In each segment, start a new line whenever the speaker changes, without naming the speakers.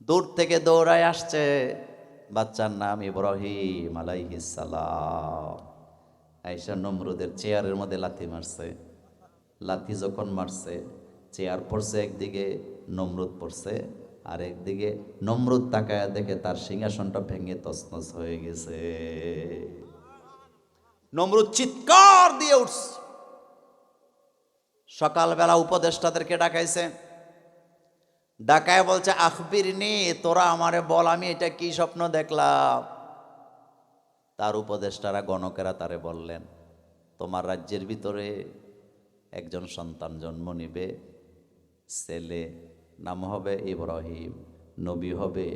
দূর থেকে দৌড়ায় আসছে, বাচ্চার নাম ইব্রাহিম আলাইহিস সালাম। আয়েশা নমরুদের চেয়ারের মধ্যে লাথি মারছে। লাথি যখন মারছে, চেয়ার পড়ছে একদিকে, নমরুদ পড়ছে আর একদিকে। নমরুদ তাকায়া দেখে তার সিংহাসনটা ভেঙে তছনছ হয়ে গেছে। নমরুদ চিৎকার দিয়ে উঠছে। সকালবেলা উপদেষ্টাদেরকে ডাকাইছে, ডাকায় বলছে, আখবিরনি, তোরা আমারে বল আমি এটা কি স্বপ্ন দেখলাম। তার উপদেষ্টারা গণকেরা তারে বললেন, তোমার রাজ্যের ভিতরে একজন সন্তান জন্ম নিবে, ছেলে, নাম হবে ইব্রাহিম, নবী হবে,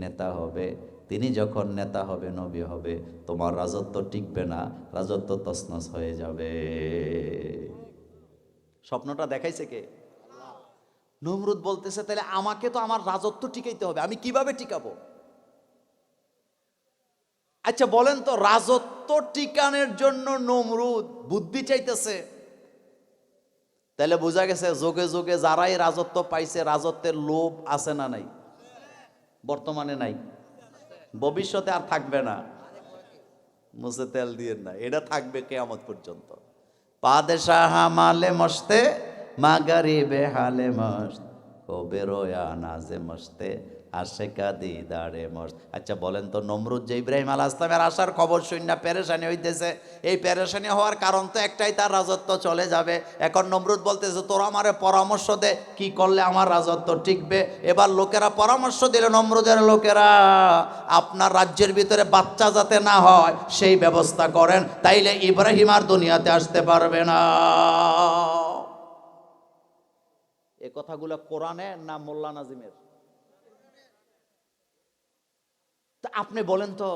নেতা হবে। তিনি যখন নেতা হবে, নবী হবে, তোমার রাজত্ব টিকবে না, রাজত্ব তছনছ হয়ে যাবে। স্বপ্নটা দেখাইছে কে? নমরুদ বলতেছে, তাহলে আমাকে তো আমার রাজত্ব টিকাইতে হবে, আমি কিভাবে টিকাবো? আচ্ছা বলেন তো, রাজত্ব টিকানোর জন্য নমরুদ বুদ্ধি চাইতেছে, তাহলে বোঝা গেছে যোগে যোগে যারাই রাজত্ব পাইছে, রাজত্বের লোভ আছে না নাই? বর্তমানে নাই, ভবিষ্যতে আর থাকবে না। মুছে তেল দিয়ে না, এটা থাকবে কিয়ামত পর্যন্ত। পাদেশাহ মালে মস্তে মাগারিবে হালে মস্ত, কবে রোয়া নাজে মস্তে আশেকা দিদারে মস্ত। আচ্ছা বলেন তো, নমরুদ যে ইব্রাহিম আলাইহিস সালামের আসার খবর শুনে পেরেশানি হইতেছে, এই পেরেশানি হওয়ার কারণ তো একটাই, তার রাজত্ব চলে যাবে। এখন নমরুদ বলতেছে, তোরা আমারে পরামর্শ দে কি করলে আমার রাজত্ব টিকবে। এবার লোকেরা পরামর্শ দিল, নমরুদের লোকেরা, আপনার রাজ্যের ভিতরে বাচ্চা যাতে না হয় সেই ব্যবস্থা করেন, তাইলে ইব্রাহিম আর দুনিয়াতে আসতে পারবে না। এ কথাগুলো কোরআনে না মোল্লা নাজিমের? তা আপনি বলেন তো,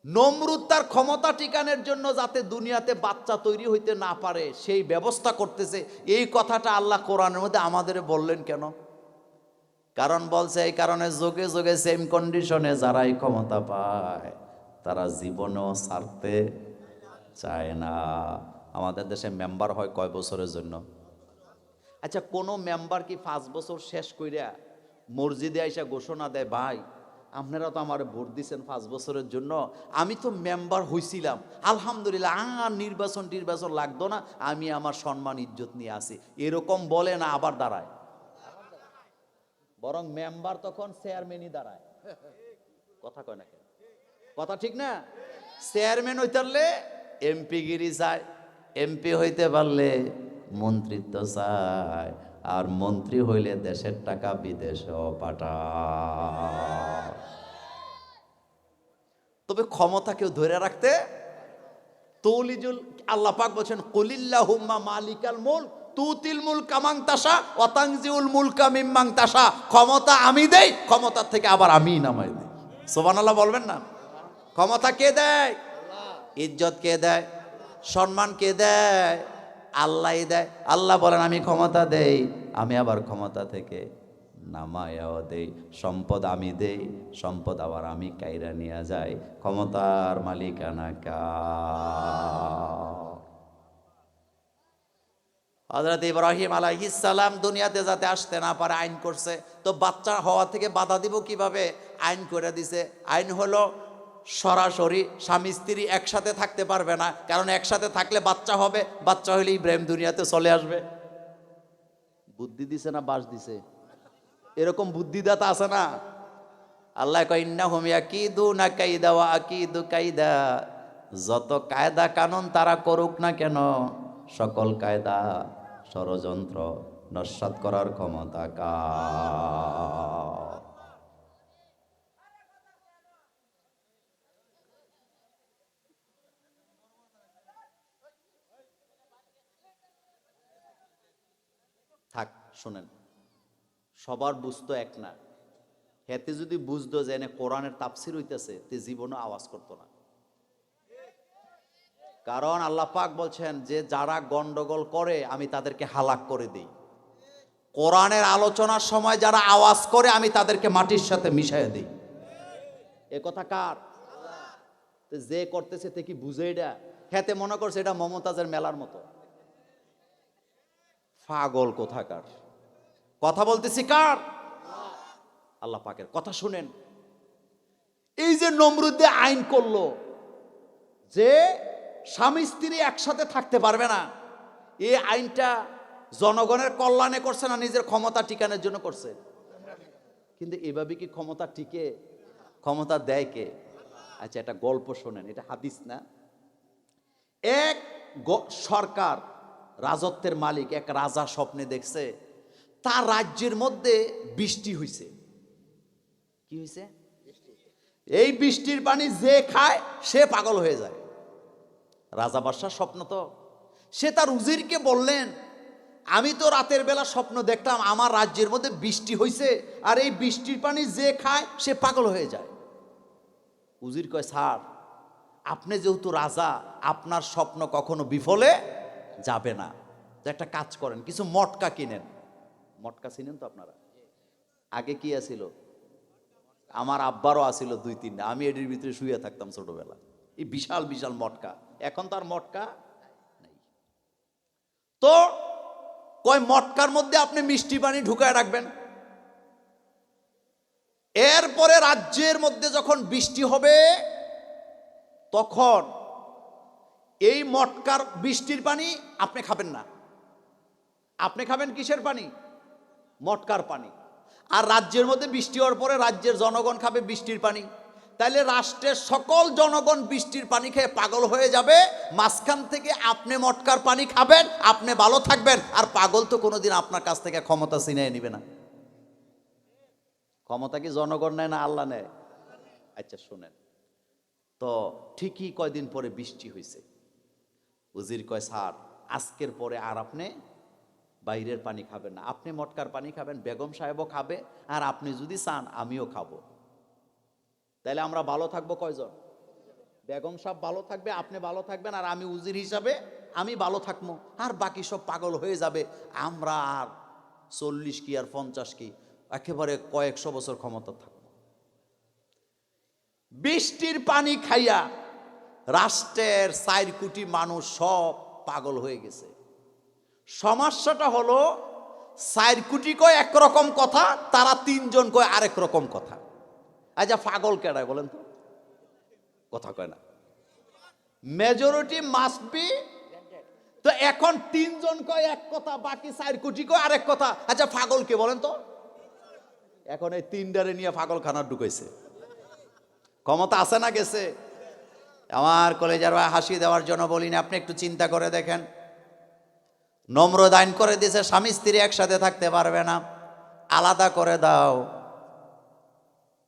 নমরুদ তার ক্ষমতা টিকানোর জন্য যাতে দুনিয়াতে বাচ্চা তৈরি হইতে না পারে সেই ব্যবস্থা করতেছে, এই কথাটা আল্লাহ কোরআনের মধ্যে আমাদের বললেন কেন? কারণ বলছে এই কারণে, যোগে যোগে সেম কন্ডিশনে যারাই ক্ষমতা পায় তারা জীবনেও ছাড়তে চায় না। আমাদের দেশে মেম্বার হয় কয় বছরের জন্য? আচ্ছা কোন মেম্বার কি 5 বছর শেষ কইরা মসজিদে আইসা ঘোষণা দেয়, ভাই আপনারা তো আমার ভোট দিচ্ছেন 5 বছরের জন্য, আমি তো মেম্বার হইছিলাম আলহামদুলিল্লাহ, আর নির্বাচন লাগতো না, আমি আমার সম্মান ইজ্জত নিয়ে আসি, এরকম বলে না, আবার দাঁড়ায়? বরং মেম্বার তখন চেয়ারম্যানই দাঁড়ায়। কথা কয় না কেন? কথা ঠিক না? চেয়ারম্যান হইতে পারলে এমপি গিরি চায়, এমপি হইতে পারলে মন্ত্রিত্ব চায়, আর মন্ত্রী হইলে দেশের টাকা বিদেশেও পাঠায়। তবে ক্ষমতা কেউ ধরে রাখতে তৌলিজুল, আল্লাহ পাক বলেন, কুলিল্লাহুম্মা মালিকাল মুলক তুতিল মুলকা মান তাশা ওয়া তানজিউল মুলকা মিম্মান তাশা। ক্ষমতা আমি দেই, ক্ষমতার থেকে আবার আমিই নামাই দিই। সুবহানাল্লাহ বলবেন না? ক্ষমতা কে দেয়? ইজ্জত কে দেয়? সম্মান কে দেয়? আল্লাহই দেয়। আল্লাহ বলেন, আমি ক্ষমতা দেই, আমি আবার ক্ষমতা থেকে নামায়াও দেই। সম্পদ আমি দেই, সম্পদ আবার আমি কাইরা নিয়ে যাই। ক্ষমতার মালিকানা কার? হযরত ইব্রাহিম আলাইহিস সালাম দুনিয়াতে যাতে আসতে না পারে আইন করছে, তো বাচ্চা হওয়া থেকে বাধা দিব কিভাবে? আইন করে দিছে। আইন হলো সরাসরি স্বামী স্ত্রী একসাথে থাকতে পারবে না, কারণ একসাথে থাকলে বাচ্চা হবে, বাচ্চা হলে ইব্রাহিম দুনিয়াতে চলে আসবে। বুদ্ধি দিছে না বাস দিছে? এরকম বুদ্ধিদাতা আছে না? আল্লাহ কয়, ইন্নাহুম ইয়াকিদুনা কাইদা ওয়া আকিদু কাইদা। যত কায়দা কানুন তারা করুক না কেন, সকল কায়দা ষড়যন্ত্র নস্যাৎ করার ক্ষমতা কার? থাক শোনেন, সবার বুঝতো এক না। হেতে যদি বুঝতো যে এনে কোরআনের তাফসির হইতেছে, তে জীবনে আওয়াজ করতো না। কারণ আল্লাহ পাক বলছেন যে যারা গন্ডগোল করে আমি তাদেরকে হালাক করে দিই। কোরআনের আলোচনার সময় যারা আওয়াজ করে আমি তাদেরকে মাটির সাথে মিশাইয়া দিই। এ কথা কার? যে করতেছে তে কি বুঝে? এটা খেতে মনে করছে এটা মমতাজের মেলার মতো। পাগল কোথাকার! কথা বলতেছি কার? আল্লাহ পাকের কথা শুনেন। এই যে নমরুদে আইন করলো যে স্বামী স্ত্রী একসাথে থাকতে পারবে না, এই আইনটা জনগণের কল্যাণে করছে না নিজের ক্ষমতা টিকানোর জন্য করছে? কিন্তু এভাবে কি ক্ষমতা টিকে? ক্ষমতা দেয় কে? আচ্ছা, একটা গল্প শোনেন, এটা হাদিস না। এক সরকার, রাজত্বের মালিক, এক রাজা স্বপ্নে দেখছে তার রাজ্যের মধ্যে বৃষ্টি হইছে। কি হইছে? এই বৃষ্টির পানি যে খায় সে পাগল হয়ে যায়। রাজা বাদশার স্বপ্ন তো। সে তার উজিরকে বললেন, আমি তো রাতের বেলা স্বপ্ন দেখলাম আমার রাজ্যের মধ্যে বৃষ্টি হইছে, আর এই বৃষ্টির পানি যে খায় সে পাগল হয়ে যায়। উজির কয়, স্যার আপনি যেহেতু রাজা, আপনার স্বপ্ন কখনো বিফলে যাবে না। তো একটা কাজ করেন, কিছু মটকা কিনেন। মটকা চিনেন তো আপনারা? আগে কি আছিল? আমার আব্বারও আছিল 2-3টা, আমি এটির ভিতরে শুয়ে থাকতাম ছোটবেলা। এই বিশাল বিশাল মটকা, এখন তার মটকা নেই। তো কয় মটকার মধ্যে আপনি মিষ্টি পানি ঢুকায় রাখবেন, এরপরে রাজ্যের মধ্যে যখন বৃষ্টি হবে তখন এই মটকার বৃষ্টির পানি আপনি খাবেন না। আপনি খাবেন কিসের পানি? মটকার পানি। আর রাজ্যের মধ্যে বৃষ্টি হওয়ার পরে রাজ্যের জনগণ খাবে বৃষ্টির পানি। তাইলে রাষ্ট্রের সকল জনগণ বৃষ্টির পানি খেয়ে পাগল হয়ে যাবে, মাঝখান থেকে আপনি মটকার পানি খাবেন, আপনি ভালো থাকবেন। আর পাগল তো কোনোদিন আপনার কাছ থেকে ক্ষমতা ছিনিয়ে নিবে না। ক্ষমতা কি জনগণ নেয় না আল্লাহ নেয়? আচ্ছা শুনেন তো, ঠিকই কয়দিন পরে বৃষ্টি হয়েছে। উজির কয়, স্যার আজকের পরে আর আপনি বাইরের পানি খাবেন না, আপনি মটকার পানি খাবেন, বেগম সাহেবও খাবে, আর আপনি যদি চান আমিও খাবো। তাইলে আমরা ভালো থাকবো কয়জন? বেগম সাহেব ভালো থাকবে, আপনি ভালো থাকবেন, আর আমি উজির হিসাবে আমি ভালো থাকবো, আর বাকি সব পাগল হয়ে যাবে। আমরা আর 40 কি আর 50 কি, একেবারে কয়েকশো বছর ক্ষমতা থাকবো। বৃষ্টির পানি খাইয়া রাষ্ট্রের 4 কোটি মানুষ সব পাগল হয়ে গেছে। সমস্যাটা হলো 4 কোটি কয় একরকম কথা, তারা 3 জন কয় আরেক রকম কথা। আচ্ছা পাগল কেডায় বলেন তো? কথা কয় না, মেজরিটি মাস্ট বি। তো এখন 3 জন কয় এক কথা, বাকি 4 কোটি কয় আরেক কথা। আচ্ছা পাগল কে বলেন তো? এখন এই 3টারে নিয়ে পাগলখানা ঢুকাইছে। ক্ষমতা আছে না গেছে? আমার কলেজার ভাই, হাসি দেওয়ার জন্য বলিনি, আপনি একটু চিন্তা করে দেখেন। নমরুদ আইন করে দিয়েছে স্বামী স্ত্রী একসাথে থাকতে পারবে না, আলাদা করে দাও,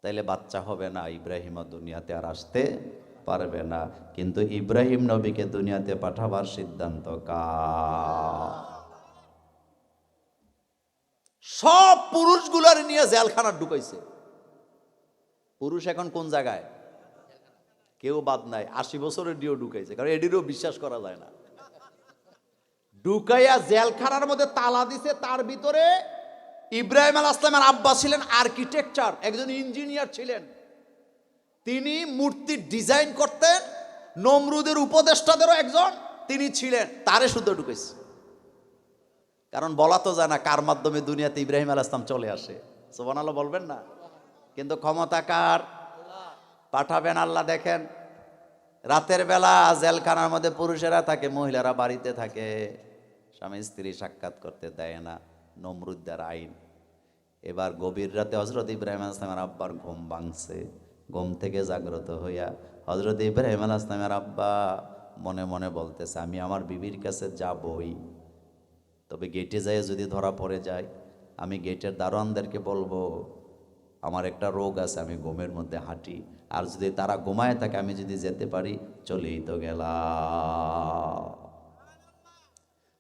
তাইলে বাচ্চা হবে না, ইব্রাহিম দুনিয়াতে আর আসতে পারবে না। কিন্তু ইব্রাহিম নবীকে দুনিয়াতে পাঠাবার সিদ্ধান্ত কার? সব পুরুষগুলার নিয়ে জেলখানা ঢুকাইছে। পুরুষ এখন কোন জায়গায়? কেউ বাদ নাই। 80 বছরের ডিও ঢুকাইছে, কারণ এডিরও বিশ্বাস করা যায় না। ঢুকাইয়া জেলখানার মধ্যে তালা দিছে। তার ভিতরে ইব্রাহিম আলাইহিস সালামের আব্বা ছিলেন আর্কিটেকচার, একজন ইঞ্জিনিয়ার ছিলেন। তিনি মূর্তি ডিজাইন করতেন, নমরুদের উপদেষ্টাদেরও একজন তিনি ছিলেন। তারে শুদ্ধ ঢুকাইছে, কারণ বলা তো যায় না কার মাধ্যমে দুনিয়াতে ইব্রাহিম আলাইহিস সালাম চলে আসে। সুবহানাল্লাহ বলবেন না? কিন্তু ক্ষমতা কার? পাঠাবেন আল্লাহ। দেখেন রাতের বেলা জেলখানার মধ্যে পুরুষেরা থাকে, মহিলারা বাড়িতে থাকে, স্বামী স্ত্রী সাক্ষাৎ করতে দেয় না, নমরুদ্দার আইন। এবার গভীর রাতে হযরত ইব্রাহিম আলাইহিস সালামের আব্বার ঘুম ভাঙছে। ঘুম থেকে জাগ্রত হইয়া হযরত ইব্রাহিম আলাইহিস সালামের আব্বা মনে মনে বলতেছে, আমি আমার বিবির কাছে যাবই, তবে গেটে যায় যদি ধরা পড়ে যায়, আমি গেটের দারোয়ানদেরকে বলবো আমার একটা রোগ আছে, আমি ঘুমের মধ্যে হাঁটি, আর যদি তারা ঘুমায় থাকে আমি যদি যেতে পারি চলেই তো গেলাম।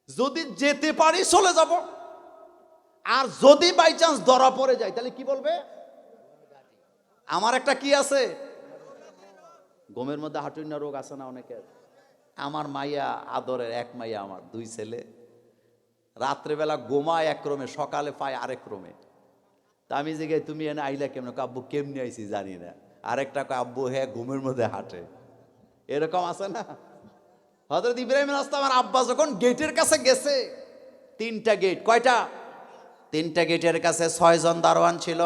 যদি যেতে পারি চলে যাব, আর যদি বাই চান্স ধরা পড়ে যায় তাহলে কি বলবে? আমার একটা কি আছে, ঘুমের মধ্যে হাঁটুই না রোগ আছে না অনেকের। আমার মাইয়া আদরের এক মাইয়া, আমার 2 ছেলে, রাত্রেবেলা ঘুমায় এক ক্রমে, সকালে পায় আরেক ক্রমে। তা আমি জিজ্ঞাসা, তুমি এনে আইলা কেমন? আব্বু কেমনি আইছি জানি না। আরেকটা কয়, আব্বু হ্যাঁ ঘুমের মধ্যে হাঁটে। এরকম আছে না? হযরত ইব্রাহিম আলাইহিস সালামের আব্বা যখন গেটের কাছে গেছে, 3টা গেট, কয়টা? 3টা গেটের কাছে 6 জন দারোয়ান ছিল।